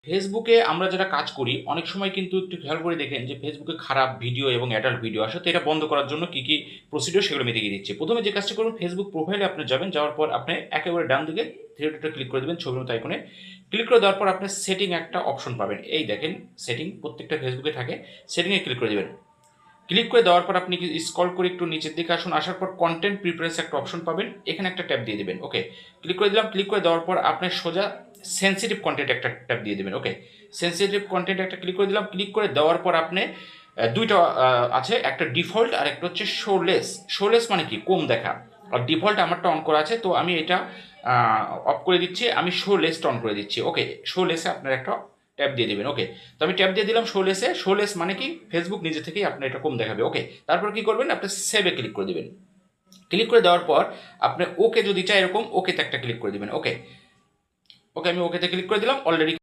ফেসবুকে আমরা যারা কাজ করি অনেক সময় কিন্তু একটু খেয়াল করে দেখেন যে ফেসবুকে খারাপ ভিডিও এবং অ্যাডাল্ট ভিডিও আসে, তো এটা বন্ধ করার জন্য কি কি প্রসিডিওর সেগুলো আমি দেখিয়ে দিচ্ছি। প্রথমে যে কাজটা করুন, ফেসবুক প্রোফাইলে আপনি যাবেন, যাওয়ার পর আপনি একেবারে ডান দিকে থ্রি ডটে ক্লিক করে দেবেন, ছবির মতো আইকনে ক্লিক করে দেওয়ার পর আপনি সেটিং একটা অপশন পাবেন। এই দেখেন সেটিং প্রত্যেকটা ফেসবুকে থাকে, সেটিংয়ে ক্লিক করে দেবেন। ক্লিক করে দেওয়ার পর আপনি স্ক্রল করে একটু নিচের দিকে আসুন, আসার পর কন্টেন্ট প্রিফারেন্স একটা অপশন পাবেন, এখানে একটা ট্যাপ দিয়ে দেবেন। ওকে, ক্লিক করে দিলাম। ক্লিক করে দেওয়ার পর আপনার সোজা সেন্সিটিভ কন্টেন্ট একটা ট্যাপ দিয়ে দেবেন। ওকে, সেন্সিটিভ কন্টেন্ট একটা ক্লিক করে দিলাম। ক্লিক করে দেওয়ার পর আপনি দুইটা আছে, একটা ডিফল্ট আর একটা হচ্ছে শোলেস। শোলেস মানে কি, কম দেখা। আর ডিফল্ট আমারটা অন করা আছে, তো আমি এটা অফ করে দিচ্ছি, আমি শো লেসটা অন করে দিচ্ছি। ওকে, শো লেসে আপনার একটা ট্যাপ দিয়ে দেবেন। ওকে, তো আমি ট্যাপ দিয়ে দিলাম শো লেসে। শো লেস মানে কি, ফেসবুক নিজে থেকেই আপনার এটা কম দেখাবে। ওকে, তারপর কি করবেন, আপনি সেভে ক্লিক করে দেবেন। ক্লিক করে দেওয়ার পর আপনি ওকে যদি চাই এরকম ওকেতে একটা ক্লিক করে দেবেন। ওকে, ওকে আমি ওকেতে ক্লিক করে দিলাম অলরেডি।